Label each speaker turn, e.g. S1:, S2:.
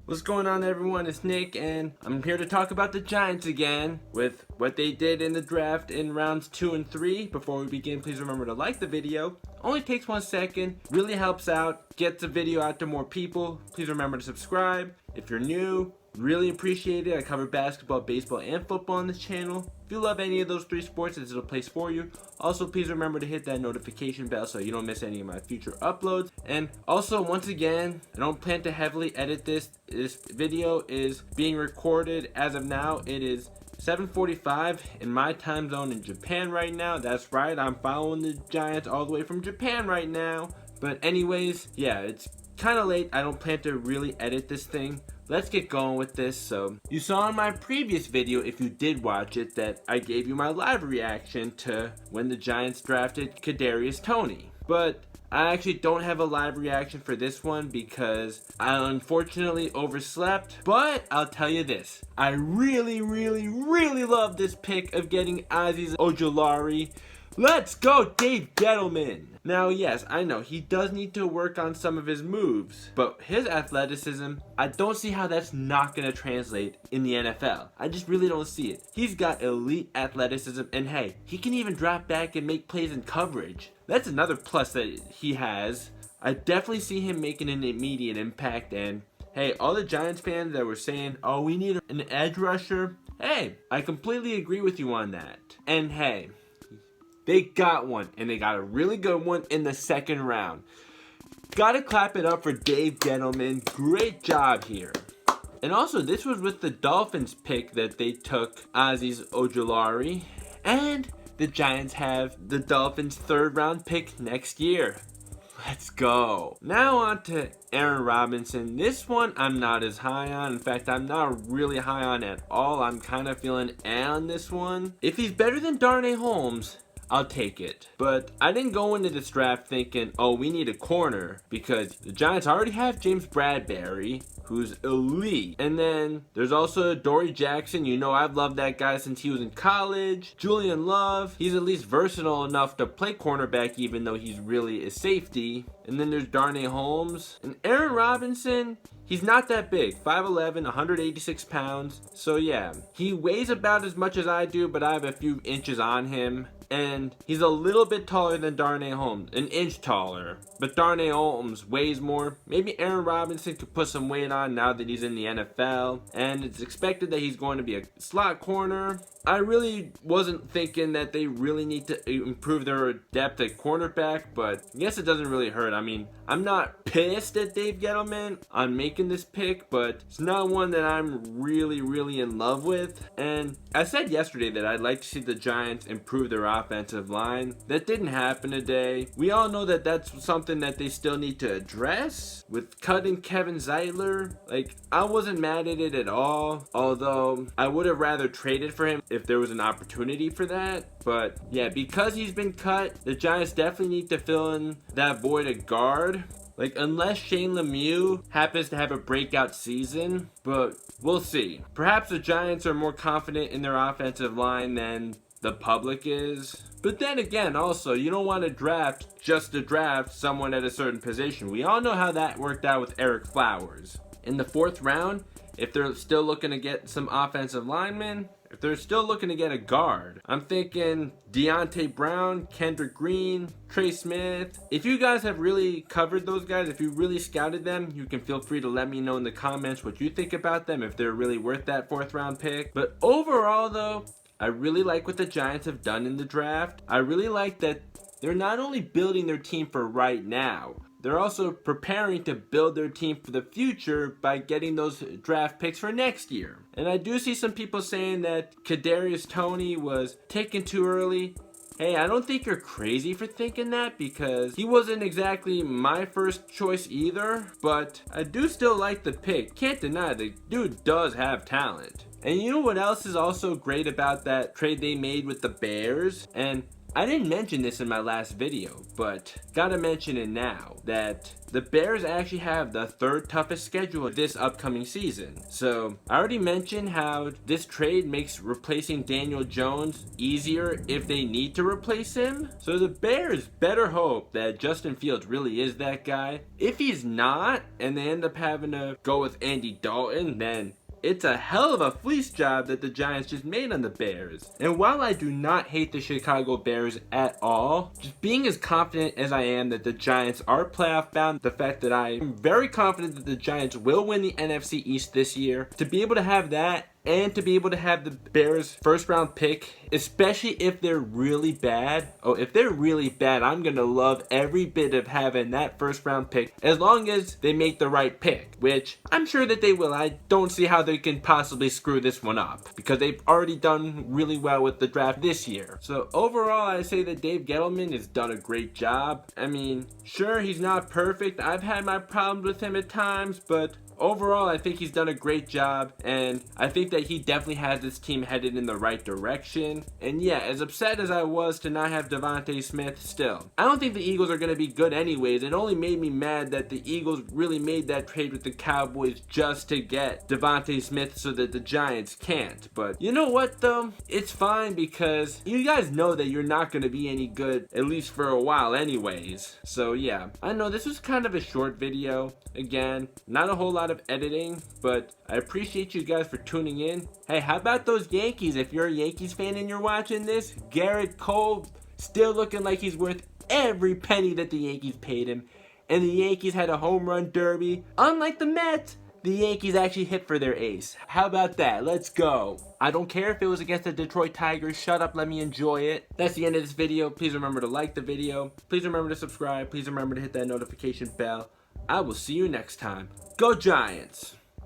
S1: What's going on, everyone? It's Nick, and I'm here to talk about the Giants again with what they did in the draft in rounds 2 and 3. Before we begin, please remember to like the video. Only takes 1 second, really helps out, gets the video out to more people. Please remember to subscribe. If you're new, really appreciate it. I cover basketball, baseball, and football on this channel. If you love any of those 3 sports, this is a place for you. Also, please remember to hit that notification bell so you don't miss any of my future uploads. And also, once again, I don't plan to heavily edit this. This video is being recorded as of now. It is 7:45 in my time zone in Japan right now. That's right, I'm following the Giants all the way from Japan right now. But anyways, yeah, it's kind of late. I don't plan to really edit this thing. Let's get going with this. So you saw in my previous video, if you did watch it, that I gave you my live reaction to when the Giants drafted Kadarius Toney. But I actually don't have a live reaction for this one because I unfortunately overslept. But I'll tell you this, I really love this pick of getting Azeez Ojulari. Let's go, Dave Gettleman! Now, yes, I know he does need to work on some of his moves, but his athleticism, I don't see how that's not going to translate in the NFL. I just really don't see it. He's got elite athleticism, and hey, he can even drop back and make plays in coverage. That's another plus that he has. I definitely see him making an immediate impact, and hey, all the Giants fans that were saying, oh, we need an edge rusher, hey, I completely agree with you on that. And hey, they got one, and they got a really good one in the second round. Gotta clap it up for Dave Gettleman. Great job here. And also, this was with the Dolphins pick that they took Azeez Ojulari. And the Giants have the Dolphins' 3rd round pick next year. Let's go. Now on to Aaron Robinson. This one I'm not as high on. In fact, I'm not really high on at all. I'm kind of feeling on this one. If he's better than Darnay Holmes, I'll take it. But I didn't go into this draft thinking, oh, we need a corner, because the Giants already have James Bradbury, who's elite. And then there's also Dory Jackson. You know, I've loved that guy since he was in college. Julian Love, he's at least versatile enough to play cornerback even though he's really a safety. And then there's Darnay Holmes. And Aaron Robinson, he's not that big, 5'11", 186 pounds. So yeah, he weighs about as much as I do, but I have a few inches on him. And he's a little bit taller than Darnay Holmes, an inch taller. But Darnay Holmes weighs more. Maybe Aaron Robinson could put some weight on now that he's in the NFL. And it's expected that he's going to be a slot corner. I really wasn't thinking that they really need to improve their depth at cornerback, but I guess it doesn't really hurt. I mean, I'm not pissed at Dave Gettleman on making this pick, but it's not one that I'm really in love with. And I said yesterday that I'd like to see the Giants improve their offensive line. That didn't happen today. We all know that that's something that they still need to address with cutting Kevin Zeitler. Like, I wasn't mad at it at all, although I would have rather traded for him if there was an opportunity for that. But yeah, because he's been cut, the Giants definitely need to fill in that void at guard. Like, unless Shane Lemieux happens to have a breakout season, but we'll see. Perhaps the Giants are more confident in their offensive line than the public is. But then again, also, you don't want to draft just to draft someone at a certain position. We all know how that worked out with Eric Flowers. In the 4th round, if they're still looking to get some offensive linemen, if they're still looking to get a guard, I'm thinking Deontay Brown, Kendrick Green, Trey Smith. If you guys have really covered those guys, if you really scouted them, you can feel free to let me know in the comments what you think about them, if they're really worth that 4th round pick. But overall though, I really like what the Giants have done in the draft. I really like that they're not only building their team for right now, they're also preparing to build their team for the future by getting those draft picks for next year. And I do see some people saying that Kadarius Toney was taken too early. Hey, I don't think you're crazy for thinking that, because he wasn't exactly my first choice either, but I do still like the pick. Can't deny the dude does have talent. And you know what else is also great about that trade they made with the Bears? And I didn't mention this in my last video, but gotta mention it now, that the Bears actually have the third toughest schedule this upcoming season. So I already mentioned how this trade makes replacing Daniel Jones easier if they need to replace him. So the Bears better hope that Justin Fields really is that guy. If he's not, and they end up having to go with Andy Dalton, then it's a hell of a fleece job that the Giants just made on the Bears. And while I do not hate the Chicago Bears at all, just being as confident as I am that the Giants are playoff bound, the fact that I am very confident that the Giants will win the NFC East this year, to be able to have that and to be able to have the Bears first round pick, especially if they're really bad. Oh, if they're really bad, I'm gonna love every bit of having that first round pick as long as they make the right pick, which I'm sure that they will. I don't see how they can possibly screw this one up because they've already done really well with the draft this year. So overall, I say that Dave Gettleman has done a great job. I mean, sure, he's not perfect. I've had my problems with him at times, but overall, I think he's done a great job, and I think that he definitely has this team headed in the right direction. And yeah, as upset as I was to not have Devontae Smith, still, I don't think the Eagles are going to be good anyways. It only made me mad that the Eagles really made that trade with the Cowboys just to get Devontae Smith so that the Giants can't. But you know what though? It's fine because you guys know that you're not going to be any good, at least for a while anyways. So yeah, I know this was kind of a short video. Again, not a whole lot of editing, but I appreciate you guys for tuning in. Hey, how about those Yankees? If you're a Yankees fan and you're watching this, Garrett Cole still looking like he's worth every penny that the Yankees paid him. And the Yankees had a home run derby. Unlike the Mets, the Yankees actually hit for their ace. How about that? Let's go. I don't care if it was against the Detroit Tigers. Shut up, let me enjoy it. That's the end of this video. Please remember to like the video. Please remember to subscribe. Please remember to hit that notification bell. I will see you next time. Go Giants!